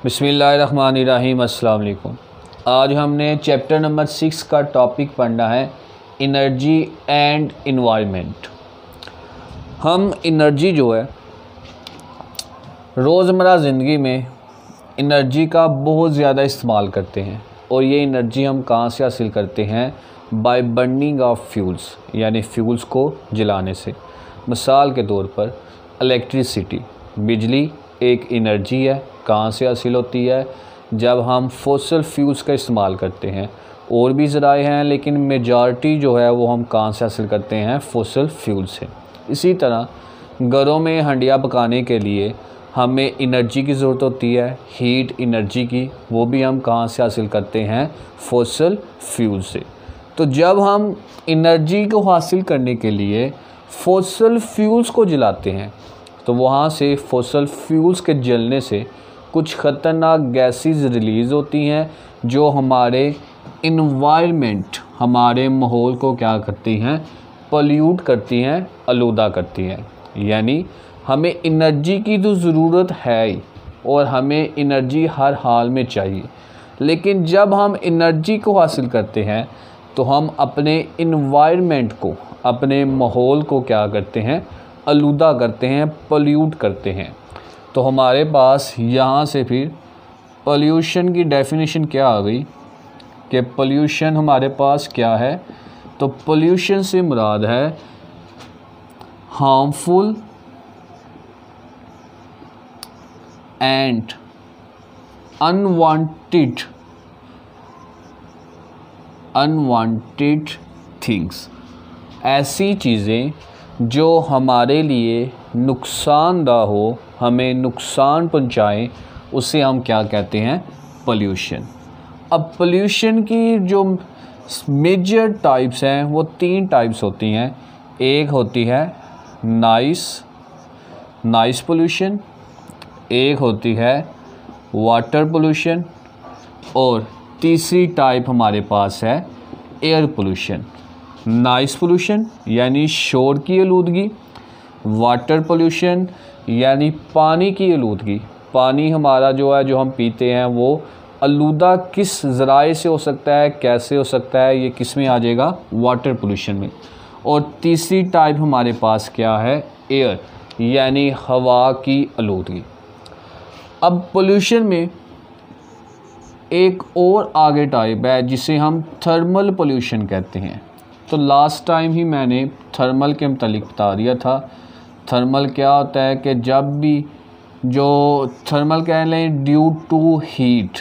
बिस्मिल्लाहिर्रहमानिर्रहीम। अस्सलाम वालेकुम। आज हमने चैप्टर नंबर 6 का टॉपिक पढ़ना है एनर्जी एंड एनवायरनमेंट। हम एनर्जी जो है रोज़मर्रा ज़िंदगी में एनर्जी का बहुत ज़्यादा इस्तेमाल करते हैं और ये एनर्जी हम कहाँ से हासिल करते हैं? बाय बर्निंग ऑफ फ्यूल्स, यानी फ्यूल्स को जलाने से। मिसाल के तौर पर इलेक्ट्रिसिटी, बिजली एक एनर्जी है। कहाँ से हासिल होती है? जब हम फॉसिल फ्यूल्स का इस्तेमाल करते हैं। और भी ज़राए हैं लेकिन मेजॉरिटी जो है वो हम कहाँ से हासिल करते हैं? फॉसिल फ्यूल से। इसी तरह घरों में हंडिया पकाने के लिए हमें एनर्जी की ज़रूरत होती है, हीट एनर्जी की, वो भी हम कहाँ से हासिल करते हैं? फॉसिल फ्यूल से। तो जब हम एनर्जी को हासिल करने के लिए फॉसिल फ्यूल्स को जलाते हैं तो वहाँ से फॉसिल फ्यूल्स के जलने से कुछ ख़तरनाक गैसेस रिलीज़ होती हैं जो हमारे इन्वायरमेंट, हमारे माहौल को क्या करती हैं? पॉल्यूट करती हैं, आलूदा करती हैं। यानी हमें एनर्जी की तो ज़रूरत है ही और हमें एनर्जी हर हाल में चाहिए, लेकिन जब हम एनर्जी को हासिल करते हैं तो हम अपने इन्वायरमेंट को, अपने माहौल को क्या करते हैं? आलूदा करते हैं, पॉल्यूट करते हैं। तो हमारे पास यहाँ से फिर पोल्यूशन की डेफिनेशन क्या आ गई कि पोल्यूशन हमारे पास क्या है? तो पोल्यूशन से मुराद है हार्मफुल एंड अनवांटेड थिंग्स, ऐसी चीज़ें जो हमारे लिए नुकसानदा हो, हमें नुकसान पहुंचाएं, उसे हम क्या कहते हैं? पोल्यूशन। अब पोल्यूशन की जो मेजर टाइप्स हैं वो 3 टाइप्स होती हैं। एक होती है नॉइस पोल्यूशन, एक होती है वाटर पोल्यूशन और तीसरी टाइप हमारे पास है एयर पोल्यूशन। नॉइस पोल्यूशन यानी शोर की आलूदगी, वाटर पोल्यूशन यानी पानी की आलूदगी। पानी हमारा जो है, जो हम पीते हैं, वो आलूदा किस ज़राए से हो सकता है, कैसे हो सकता है? ये किस में आ जाएगा? वाटर पोल्यूशन में। और तीसरी टाइप हमारे पास क्या है? एयर यानी हवा की आलूदगी। अब पोल्यूशन में एक और आगे टाइप है जिसे हम थर्मल पोल्यूशन कहते हैं। तो लास्ट टाइम ही मैंने थर्मल के मुतालिक बता दिया था। थर्मल क्या होता है कि जब भी जो थर्मल कह लें ड्यू टू हीट,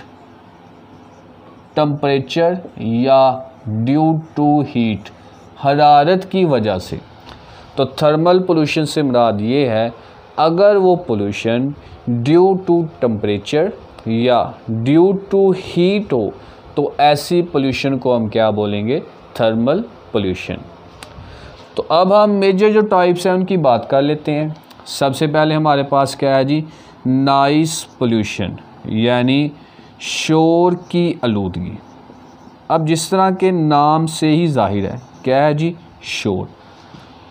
टेम्परेचर या ड्यू टू हीट, हरारत की वजह से। तो थर्मल पोल्यूशन से मुराद ये है अगर वो पोल्यूशन ड्यू टू टेम्परेचर या ड्यू टू हीट हो तो ऐसी पोल्यूशन को हम क्या बोलेंगे? Thermal pollution. तो अब हम मेजर जो टाइप्स हैं उनकी बात कर लेते हैं। सबसे पहले हमारे पास क्या है जी? नॉइस पोल्यूशन यानी शोर की आलूदगी। अब जिस तरह के नाम से ही जाहिर है क्या है जी? शोर।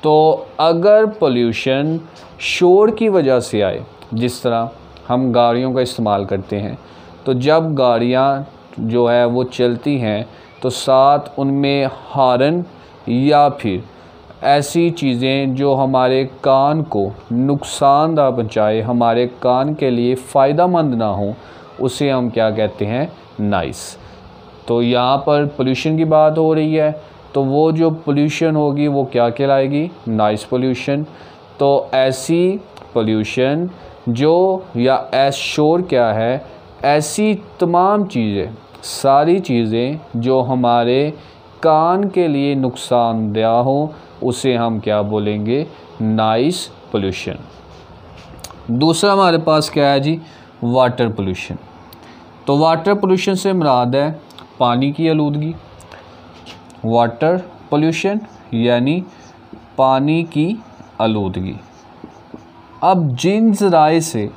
तो अगर पोल्यूशन शोर की वजह से आए, जिस तरह हम गाड़ियों का इस्तेमाल करते हैं, तो जब गाड़ियाँ जो है वो चलती हैं तो साथ उनमें हॉर्न या फिर ऐसी चीज़ें जो हमारे कान को नुकसानदा पहुँचाए, हमारे कान के लिए फ़ायदा मंद ना हो, उसे हम क्या कहते हैं? नॉइस। तो यहाँ पर पोल्यूशन की बात हो रही है तो वो जो पोल्यूशन होगी वो क्या कहलाएगी? Noise pollution. तो ऐसी पोल्यूशन जो या शोर क्या है? ऐसी तमाम चीज़ें, सारी चीज़ें जो हमारे कान के लिए नुकसानदेह हो, उसे हम क्या बोलेंगे? Noise pollution. दूसरा हमारे पास क्या है जी? Water pollution. तो वाटर पोल्यूशन से मुराद है पानी की आलूदगी। वाटर पोल्यूशन यानी पानी की आलूदगी। अब जिन ज़राए से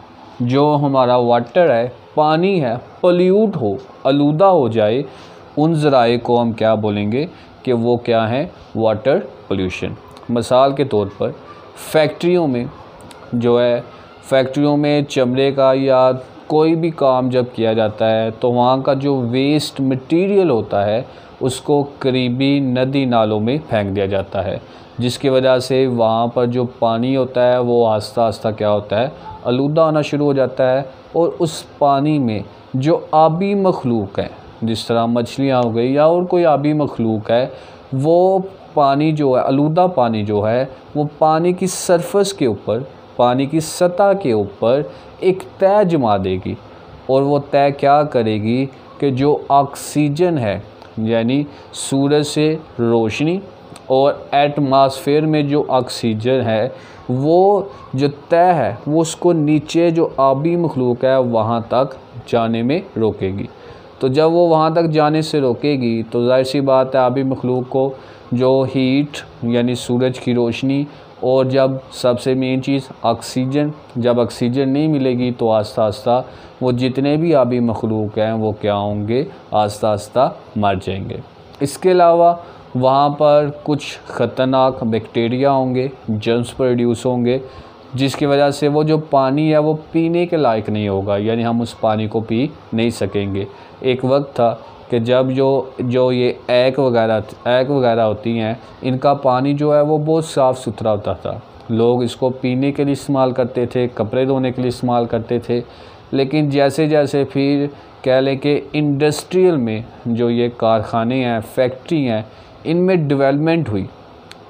जो हमारा वाटर है, पानी है, पोल्यूट हो, आलूदा हो जाए, उन ज़राए को हम क्या बोलेंगे कि वो क्या है, वाटर पोल्यूशन। मिसाल के तौर पर फैक्ट्रियों में जो है, फैक्ट्रियों में चमड़े का या कोई भी काम जब किया जाता है तो वहाँ का जो वेस्ट मटेरियल होता है उसको करीबी नदी नालों में फेंक दिया जाता है, जिसकी वजह से वहाँ पर जो पानी होता है वो आस्ता आस्ता क्या होता है, आलूदा होना शुरू हो जाता है। और उस पानी में जो आबी मखलूक है, जिस तरह मछलियाँ हो गई या और कोई आबी मखलूक है, वो पानी जो है, आलूदा पानी जो है, वो पानी की सरफेस के ऊपर, पानी की सतह के ऊपर एक तह जमा देगी। और वो तह क्या करेगी कि जो ऑक्सीजन है, यानी सूरज से रोशनी और एटमॉस्फेयर में जो ऑक्सीजन है, वो जो तह है वो उसको नीचे जो आबी मखलूक है वहाँ तक जाने में रोकेगी। तो जब वो वहाँ तक जाने से रोकेगी तो जाहिर सी बात है आबी मखलूक को जो हीट यानी सूरज की रोशनी और जब सबसे मेन चीज़ ऑक्सीजन, जब ऑक्सीजन नहीं मिलेगी तो आस्ता आस्ता वो जितने भी आबी मखलूक हैं वो क्या होंगे, आस्ता आस्ता मर जाएंगे। इसके अलावा वहाँ पर कुछ ख़तरनाक बैक्टीरिया होंगे, जर्म्स प्रोड्यूस होंगे, जिसकी वजह से वो जो पानी है वो पीने के लायक नहीं होगा, यानी हम उस पानी को पी नहीं सकेंगे। एक वक्त था कि जब जो ये ऐक वगैरह होती हैं, इनका पानी जो है वो बहुत साफ़ सुथरा होता था। लोग इसको पीने के लिए इस्तेमाल करते थे, कपड़े धोने के लिए इस्तेमाल करते थे। लेकिन जैसे जैसे फिर कह लें कि इंडस्ट्रियल में जो ये कारखाने हैं, फैक्ट्री हैं, इनमें डेवलपमेंट हुई,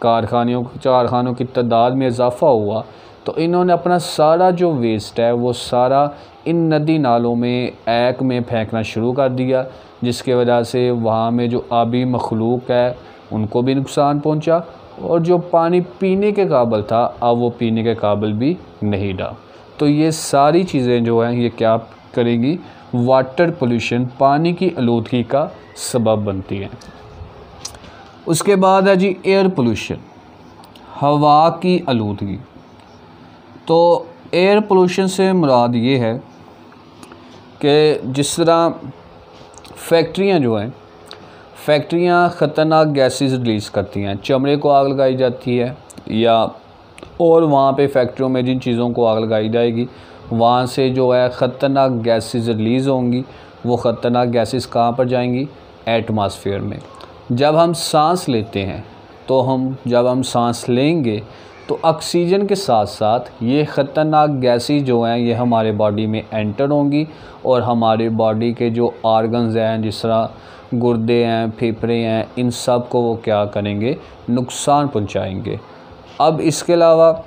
कारखानों की तादाद में इजाफ़ा हुआ, तो इन्होंने अपना सारा जो वेस्ट है वो सारा इन नदी नालों में, ऐक में फेंकना शुरू कर दिया, जिसके वजह से वहाँ में जो आबी मखलूक है उनको भी नुकसान पहुँचा और जो पानी पीने के काबिल था अब वो पीने के काबिल भी नहीं रहा। तो ये सारी चीज़ें जो हैं ये क्या करेंगी, वाटर पोल्यूशन, पानी की आलूदगी का सबब बनती हैं। उसके बाद है जी एयर पोल्यूशन, हवा की आलूदगी। तो एयर पोल्यूशन से मुराद ये है कि जिस तरह फैक्ट्रियां जो हैं, फैक्ट्रियां ख़तरनाक गैसेस रिलीज़ करती हैं, चमड़े को आग लगाई जाती है या और वहाँ पे फैक्ट्रियों में जिन चीज़ों को आग लगाई जाएगी वहाँ से जो है ख़तरनाक गैसेस रिलीज़ होंगी। वो ख़तरनाक गैसेस कहाँ पर जाएंगी, एटमॉस्फेयर में। जब हम सांस लेते हैं तो जब हम सांस लेंगे तो ऑक्सीजन के साथ साथ ये ख़तरनाक गैसेस जो हैं ये हमारे बॉडी में एंटर होंगी और हमारे बॉडी के जो ऑर्गन्स हैं, जिस तरह गुर्दे हैं, फेफड़े हैं, इन सब को वो क्या करेंगे, नुकसान पहुंचाएंगे। अब इसके अलावा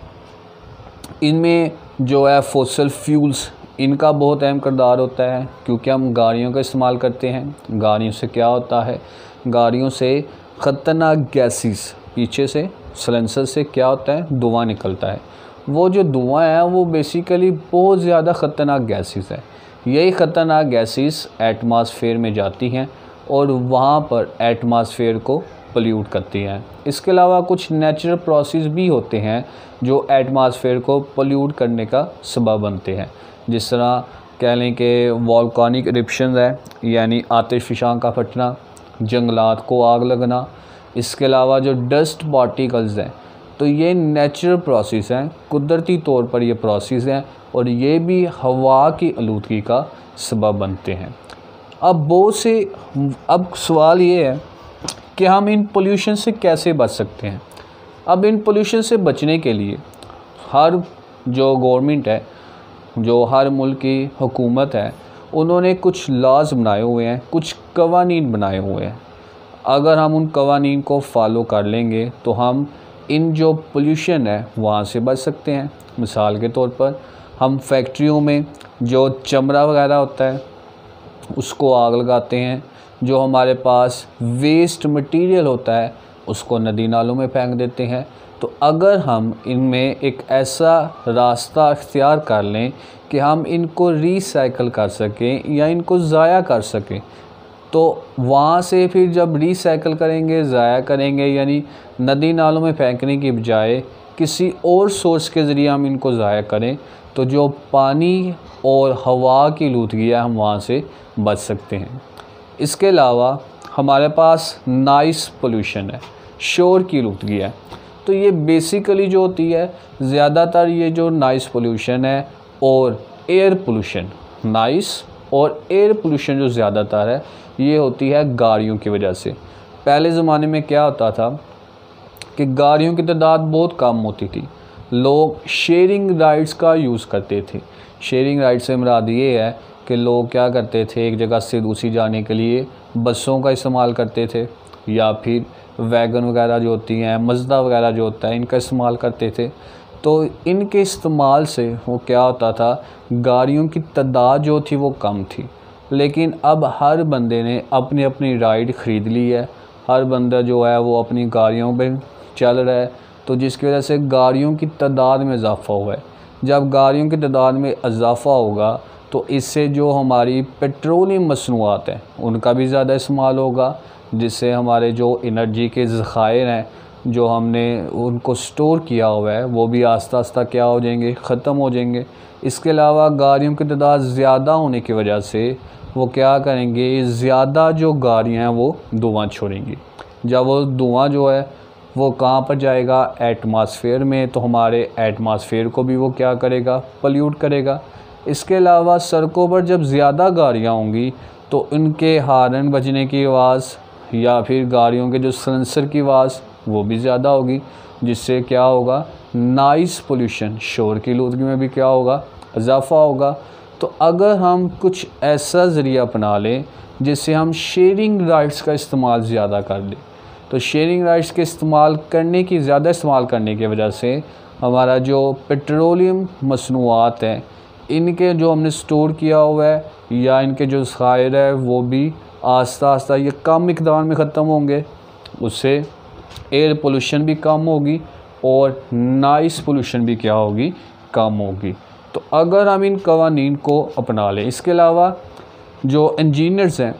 इनमें जो है फॉसिल फ्यूल्स, इनका बहुत अहम किरदार होता है, क्योंकि हम गाड़ियों का इस्तेमाल करते हैं। गाड़ियों से क्या होता है, गाड़ियों से ख़तरनाक गैसेस, पीछे से सिलेंसर से क्या होता है, धुआं निकलता है। वो जो धुआं है वो बेसिकली बहुत ज़्यादा ख़तरनाक गैसेस है। यही ख़तरनाक गैसेस एटमॉस्फेयर में जाती हैं और वहाँ पर एटमॉस्फेयर को पोल्यूट करती हैं। इसके अलावा कुछ नेचुरल प्रोसेस भी होते हैं जो एटमॉस्फेयर को पोल्यूट करने का सबब बनते हैं। जिस तरह कह लें कि वोल्केनिक इरप्शंस है, यानी आतिशफ़शां का फटना, जंगलात को आग लगना। इसके अलावा जो डस्ट पार्टिकल्स हैं, तो ये नेचुरल प्रोसेस हैं, कुदरती तौर पर ये प्रोसेस हैं और ये भी हवा की आलूदगी का सबब बनते हैं। अब सवाल ये है कि हम इन पोल्यूशन से कैसे बच सकते हैं। अब इन पोल्यूशन से बचने के लिए हर जो गवर्नमेंट है, जो हर मुल्क की हुकूमत है, उन्होंने कुछ लॉज बनाए हुए हैं, कुछ कवानीन बनाए हुए हैं। अगर हम उन कवानीन को फॉलो कर लेंगे तो हम इन जो पोल्यूशन है वहाँ से बच सकते हैं। मिसाल के तौर पर हम फैक्ट्रियों में जो चमड़ा वगैरह होता है उसको आग लगाते हैं, जो हमारे पास वेस्ट मटेरियल होता है उसको नदी नालों में फेंक देते हैं। तो अगर हम इनमें एक ऐसा रास्ता इख्तियार कर लें कि हम इनको रीसाइकल कर सकें या इनको ज़ाया कर सकें, तो वहाँ से फिर जब रीसाइकल करेंगे, ज़ाया करेंगे, यानी नदी नालों में फेंकने की बजाय किसी और सोर्स के ज़रिए हम इनको ज़ाया करें, तो जो पानी और हवा की आलूदगी है हम वहाँ से बच सकते हैं। इसके अलावा हमारे पास नॉइस पोल्यूशन है, शोर की आलूदगी है। तो ये बेसिकली जो होती है ज़्यादातर ये जो नॉइस पोल्यूशन है और एयर पोल्यूशन, नॉइस और एयर पोल्यूशन जो ज़्यादातर है ये होती है गाड़ियों की वजह से। पहले ज़माने में क्या होता था कि गाड़ियों की तादाद बहुत कम होती थी, लोग शेयरिंग राइड्स का यूज़ करते थे। शेयरिंग राइड से मुराद ये है कि लोग क्या करते थे, एक जगह से दूसरी जाने के लिए बसों का इस्तेमाल करते थे या फिर वैगन वगैरह जो होती हैं, मज़दा वगैरह जो होता है, इनका इस्तेमाल करते थे। तो इनके इस्तेमाल से वो क्या होता था, गाड़ियों की तादाद जो थी वो कम थी। लेकिन अब हर बंदे ने अपनी अपनी राइड ख़रीद ली है, हर बंदा जो है वो अपनी गाड़ियों पे चल रहा है, तो जिसकी वजह से गाड़ियों की तादाद में इजाफ़ा हुआ है। जब गाड़ियों की तादाद में इजाफ़ा होगा तो इससे जो हमारी पेट्रोलियम मसनूआत हैं उनका भी ज़्यादा इस्तेमाल होगा, जिससे हमारे जो एनर्जी के ज़खायर हैं जो हमने उनको स्टोर किया हुआ है वो भी आस्ता आस्ता क्या हो जाएंगे, ख़त्म हो जाएंगे। इसके अलावा गाड़ियों की तादाद ज़्यादा होने की वजह से वो क्या करेंगे, ज़्यादा जो गाड़ियाँ हैं वो धुआं छोड़ेंगी। जब वो धुआं जो है वो कहाँ पर जाएगा, एटमॉस्फेयर में, तो हमारे एटमॉस्फेयर को भी वो क्या करेगा, पल्यूट करेगा। इसके अलावा सड़कों पर जब ज़्यादा गाड़ियाँ होंगी तो उनके हॉर्न बजने की आवाज़ या फिर गाड़ियों के जो सेंसर की आवाज़ वो भी ज़्यादा होगी, जिससे क्या होगा, नॉइस पोल्यूशन, शोर की आलूदगी में भी क्या होगा, इजाफ़ा होगा। तो अगर हम कुछ ऐसा ज़रिया अपना लें जिससे हम शेयरिंग राइड्स का इस्तेमाल ज़्यादा कर लें, तो शेयरिंग राइड्स के ज़्यादा इस्तेमाल करने की वजह से हमारा जो पेट्रोलियम मसनूआत हैं इनके जो हमने स्टोर किया हुआ है या इनके जो ज़खायर है वो भी आस्ता आस्ता ये कम मिक़दार में ख़त्म होंगे। उससे एयर पोल्यूशन भी कम होगी और नॉइस पोल्यूशन भी क्या होगी, कम होगी। तो अगर हम इन कवानीन को अपना लें, इसके अलावा जो इंजीनियर्स हैं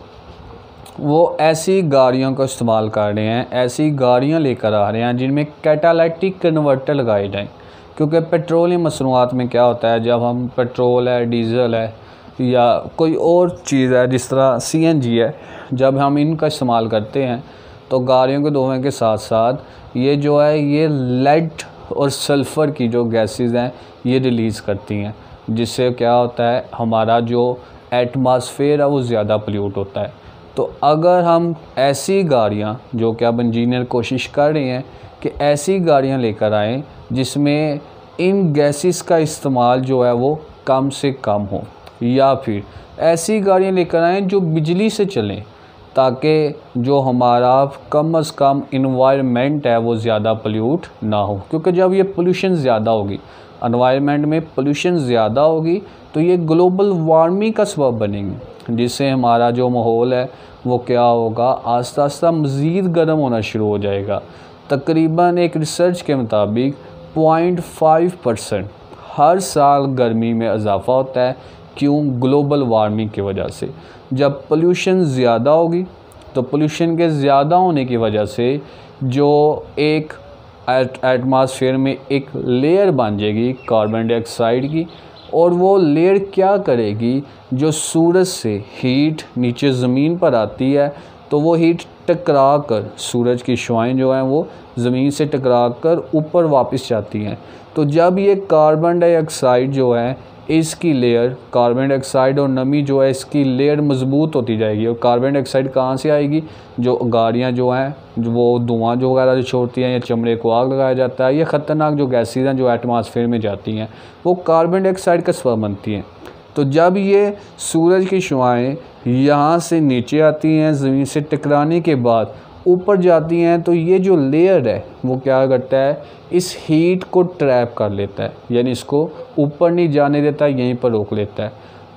वो ऐसी गाड़ियों का इस्तेमाल कर रहे हैं, ऐसी गाड़ियाँ लेकर आ रहे हैं जिनमें कैटालिटिक कन्वर्टर लगाए जाएँ। क्योंकि पेट्रोलियम मसनूआत में क्या होता है, जब हम पेट्रोल है, डीज़ल है या कोई और चीज़ है जिस तरह CNG है, जब हम इनका इस्तेमाल करते हैं तो गाड़ियों के धुएँ के साथ साथ ये जो है ये लेड और सल्फ़र की जो गैसेस हैं ये रिलीज़ करती हैं, जिससे क्या होता है, हमारा जो एटमॉस्फेयर है वो ज़्यादा पोल्यूट होता है। तो अगर हम ऐसी गाड़ियाँ, जो कि अब इंजीनियर कोशिश कर रहे हैं कि ऐसी गाड़ियाँ लेकर आएँ जिसमें इन गैसेस का इस्तेमाल जो है वो कम से कम हो, या फिर ऐसी गाड़ियाँ लेकर आएँ जो बिजली से चलें, ताकि जो हमारा कम अज़ कम इन्वायरमेंट है वो ज़्यादा पोल्यूट ना हो। क्योंकि जब ये पोल्यूशन ज़्यादा होगी, एनवायरनमेंट में पोल्यूशन ज़्यादा होगी तो ये ग्लोबल वार्मिंग का सबब बनेंगी, जिससे हमारा जो माहौल है वो क्या होगा, आस्ता आस्ता मज़ीद गर्म होना शुरू हो जाएगा। तकरीबन एक रिसर्च के मुताबिक 0.5% हर साल गर्मी में इजाफ़ा होता है। क्यों? ग्लोबल वार्मिंग की वजह से। जब पोल्यूशन ज़्यादा होगी तो पोल्यूशन के ज़्यादा होने की वजह से जो एक एटमॉस्फेयर में एक लेयर बन जाएगी कार्बन डाइऑक्साइड की, और वो लेयर क्या करेगी, जो सूरज से हीट नीचे ज़मीन पर आती है तो वो हीट टकरा कर, सूरज की शुआएं जो हैं वो ज़मीन से टकरा कर ऊपर वापस जाती हैं। तो जब ये कार्बन डाइऑक्साइड जो है इसकी लेयर, कार्बन डाइऑक्साइड और नमी जो है इसकी लेयर मजबूत होती जाएगी। और कार्बन डाइऑक्साइड कहाँ से आएगी, जो गाड़ियाँ जो हैं वो धुआं जो वगैरह जो छोड़ती हैं या चमड़े को आग लगाया जाता है, ये ख़तरनाक जो गैसेज हैं जो एटमॉस्फेयर में जाती हैं वो कार्बन डाइऑक्साइड का सबब बनती हैं। तो जब ये सूरज की शुआएँ यहाँ से नीचे आती हैं, ज़मीन से टकराने के बाद ऊपर जाती हैं, तो ये जो लेयर है वो क्या करता है, इस हीट को ट्रैप कर लेता है, यानी इसको ऊपर नहीं जाने देता, यहीं पर रोक लेता है।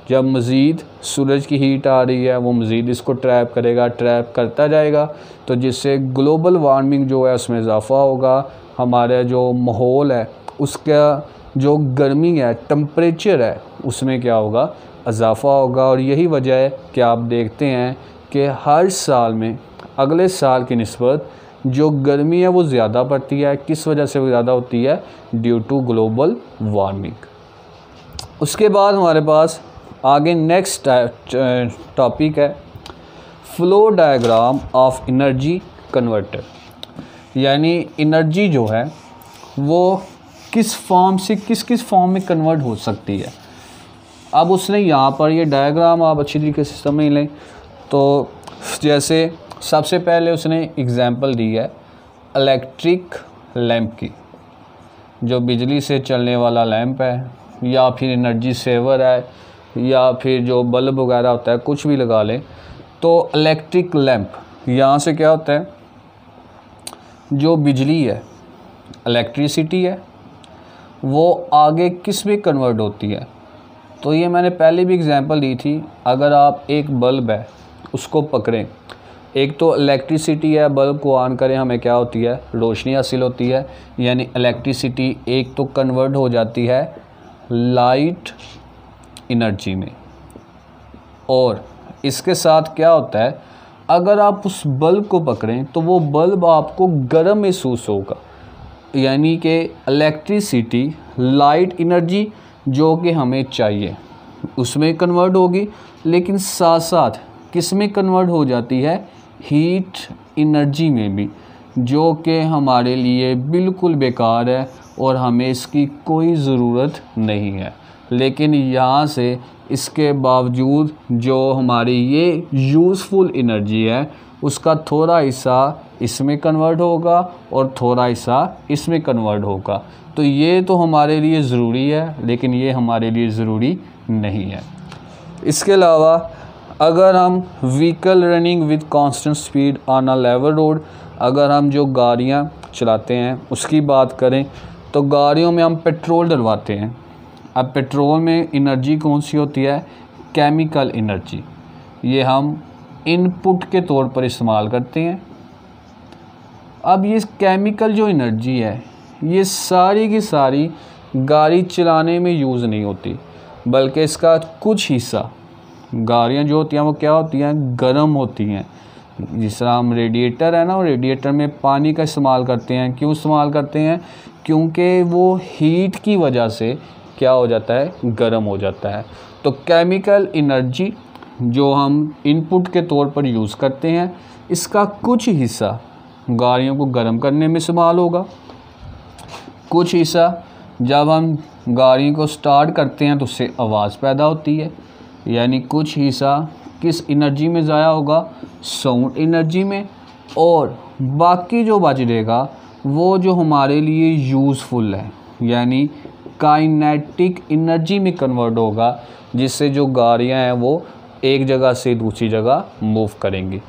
जब मज़ीद सूरज की हीट आ रही है वो मज़ीद इसको ट्रैप करेगा, ट्रैप करता जाएगा, तो जिससे ग्लोबल वार्मिंग जो है उसमें इजाफ़ा होगा। हमारा जो माहौल है उसका जो गर्मी है, टेम्परेचर है, उसमें क्या होगा, इजाफ़ा होगा। और यही वजह है कि आप देखते हैं कि हर साल में अगले साल की निस्बत जो गर्मी है वो ज़्यादा पड़ती है। किस वजह से वो ज़्यादा होती है, ड्यू टू ग्लोबल वार्मिंग। उसके बाद हमारे पास आगे नेक्स्ट टॉपिक है flow diagram of energy converter, यानी एनर्जी जो है वो किस फॉर्म से किस फॉर्म में कन्वर्ट हो सकती है। अब उसने यहाँ पर ये डायग्राम आप अच्छी तरीके से समझ लें। तो जैसे सबसे पहले उसने एग्जांपल दी है इलेक्ट्रिक लैंप की, जो बिजली से चलने वाला लैंप है या फिर एनर्जी सेवर है या फिर जो बल्ब वगैरह होता है, कुछ भी लगा लें। तो इलेक्ट्रिक लैंप यहाँ से क्या होता है, जो बिजली है, इलेक्ट्रिसिटी है, वो आगे किस में कन्वर्ट होती है। तो ये मैंने पहले भी एग्जांपल दी थी। अगर आप एक बल्ब है उसको पकड़ें, एक तो इलेक्ट्रिसिटी है, बल्ब को ऑन करें, हमें क्या होती है, रोशनी हासिल होती है, यानी इलेक्ट्रिसिटी एक तो कन्वर्ट हो जाती है लाइट एनर्जी में। और इसके साथ क्या होता है, अगर आप उस बल्ब को पकड़ें तो वो बल्ब आपको गर्म महसूस होगा, यानी कि इलेक्ट्रिसिटी लाइट एनर्जी जो कि हमें चाहिए उसमें कन्वर्ट होगी, लेकिन साथ साथ किस में कन्वर्ट हो जाती है, हीट एनर्जी में भी, जो कि हमारे लिए बिल्कुल बेकार है और हमें इसकी कोई ज़रूरत नहीं है। लेकिन यहाँ से इसके बावजूद जो हमारी ये यूज़फुल एनर्जी है उसका थोड़ा हिस्सा इसमें कन्वर्ट होगा और थोड़ा हिस्सा इसमें कन्वर्ट होगा। तो ये तो हमारे लिए ज़रूरी है, लेकिन ये हमारे लिए ज़रूरी नहीं है। इसके अलावा अगर हम vehicle running with constant speed on a level road, अगर हम जो गाड़ियाँ चलाते हैं उसकी बात करें तो गाड़ियों में हम पेट्रोल डलवाते हैं। अब पेट्रोल में एनर्जी कौन सी होती है, केमिकल एनर्जी। ये हम इनपुट के तौर पर इस्तेमाल करते हैं। अब ये केमिकल जो एनर्जी है ये सारी की सारी गाड़ी चलाने में यूज़ नहीं होती, बल्कि इसका कुछ हिस्सा, गाड़ियाँ जो होती हैं वो क्या होती हैं, गर्म होती हैं। जिस तरह हम रेडिएटर है ना, वो रेडिएटर में पानी का इस्तेमाल करते हैं। क्यों इस्तेमाल करते हैं, क्योंकि वो हीट की वजह से क्या हो जाता है, गर्म हो जाता है। तो केमिकल एनर्जी जो हम इनपुट के तौर पर यूज़ करते हैं, इसका कुछ हिस्सा गाड़ियों को गर्म करने में इस्तेमाल होगा, कुछ हिस्सा जब हम गाड़ी को स्टार्ट करते हैं तो उससे आवाज़ पैदा होती है, यानी कुछ हिस्सा किस एनर्जी में ज़ाया होगा, साउंड एनर्जी में, और बाकी जो बच रहेगा वो जो हमारे लिए यूज़फुल है, यानी काइनेटिक एनर्जी में कन्वर्ट होगा, जिससे जो गाड़ियाँ हैं वो एक जगह से दूसरी जगह मूव करेंगी।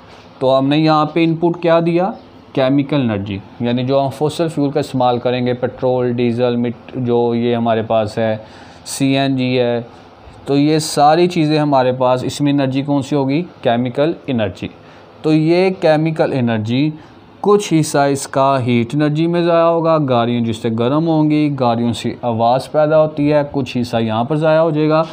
तो हमने यहाँ पे इनपुट क्या दिया, केमिकल एनर्जी, यानी जो हम फॉसिल फ्यूल का इस्तेमाल करेंगे, पेट्रोल, डीजल, जो ये हमारे पास है, सीएनजी है, तो ये सारी चीज़ें हमारे पास, इसमें एनर्जी कौन सी होगी, केमिकल एनर्जी। तो ये केमिकल एनर्जी कुछ हिस्सा इसका हीट एनर्जी में ज़ाया होगा, गाड़ियाँ जिससे गर्म होंगी, गाड़ियों से आवाज़ पैदा होती है, कुछ हिस्सा यहाँ पर ज़ाया हो जाएगा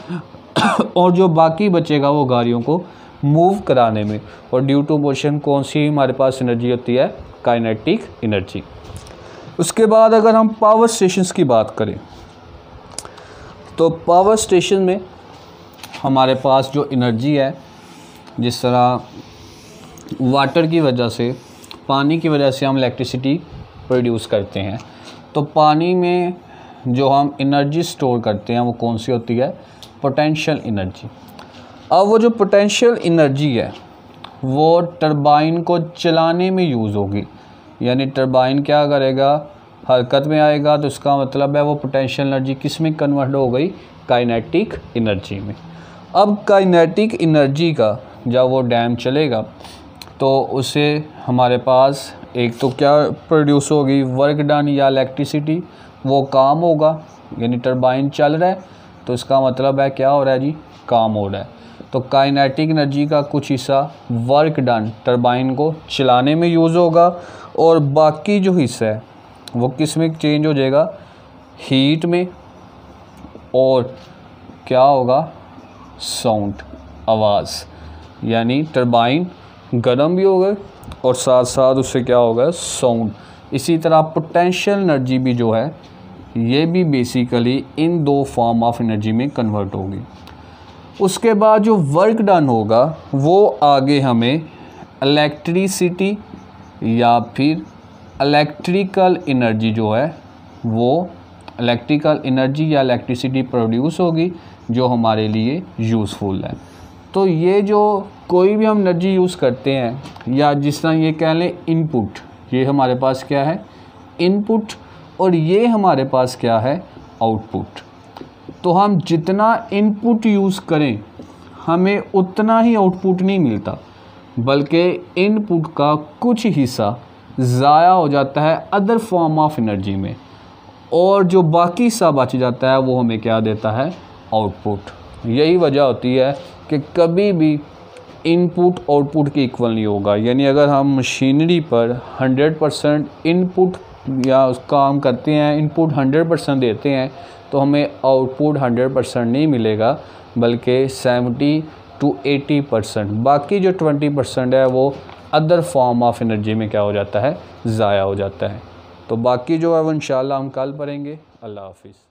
और जो बाकी बचेगा वो गाड़ियों को मूव कराने में। और ड्यू टू मोशन कौन सी हमारे पास एनर्जी होती है, काइनेटिक एनर्जी। उसके बाद अगर हम पावर स्टेशंस की बात करें तो पावर स्टेशन में हमारे पास जो एनर्जी है, जिस तरह वाटर की वजह से, पानी की वजह से हम इलेक्ट्रिसिटी प्रोड्यूस करते हैं, तो पानी में जो हम एनर्जी स्टोर करते हैं वो कौन सी होती है, पोटेंशियल एनर्जी। अब वो जो पोटेंशियल एनर्जी है वो टरबाइन को चलाने में यूज़ होगी, यानी टरबाइन क्या करेगा, हरकत में आएगा, तो इसका मतलब है वो पोटेंशियल एनर्जी किस में कन्वर्ट हो गई, काइनेटिक एनर्जी में। अब काइनेटिक एनर्जी का जब वो डैम चलेगा तो उसे हमारे पास एक तो क्या प्रोड्यूस होगी, वर्क डन या इलेक्ट्रिसिटी, वो काम होगा, यानी टरबाइन चल रहा है तो इसका मतलब है क्या हो रहा है जी, काम हो रहा है। तो काइनेटिक एनर्जी का कुछ हिस्सा वर्क डन टरबाइन को चलाने में यूज़ होगा, और बाकी जो हिस्सा है वो किस में चेंज हो जाएगा, हीट में, और क्या होगा, साउंड, आवाज़, यानी टरबाइन गर्म भी होगा और साथ साथ उससे क्या होगा, साउंड। इसी तरह पोटेंशियल एनर्जी भी जो है ये भी बेसिकली इन दो फॉर्म ऑफ एनर्जी में कन्वर्ट होगी। उसके बाद जो वर्क डन होगा वो आगे हमें इलेक्ट्रिसिटी या फिर इलेक्ट्रिकल एनर्जी जो है वो इलेक्ट्रिकल एनर्जी या इलेक्ट्रिसिटी प्रोड्यूस होगी जो हमारे लिए यूज़फुल है। तो ये जो कोई भी हम एनर्जी यूज़ करते हैं या जिस तरह ये कह लें इनपुट, ये हमारे पास क्या है इनपुट और ये हमारे पास क्या है आउटपुट। तो हम जितना इनपुट यूज़ करें हमें उतना ही आउटपुट नहीं मिलता, बल्कि इनपुट का कुछ हिस्सा ज़ाया हो जाता है अदर फॉर्म ऑफ एनर्जी में, और जो बाकी हिस्सा बच जाता है वो हमें क्या देता है आउटपुट। यही वजह होती है कि कभी भी इनपुट आउटपुट के इक्वल नहीं होगा। यानी अगर हम मशीनरी पर 100% इनपुट या उस काम करते हैं, इनपुट 100% देते हैं, तो हमें आउटपुट 100% नहीं मिलेगा, बल्कि 70 to 80%। बाकी जो 20% है वो अदर फॉर्म ऑफ एनर्जी में क्या हो जाता है ज़ाया हो जाता है। तो बाकी जो है वो इंशाल्लाह हम कल पढ़ेंगे। अल्लाह हाफिज़।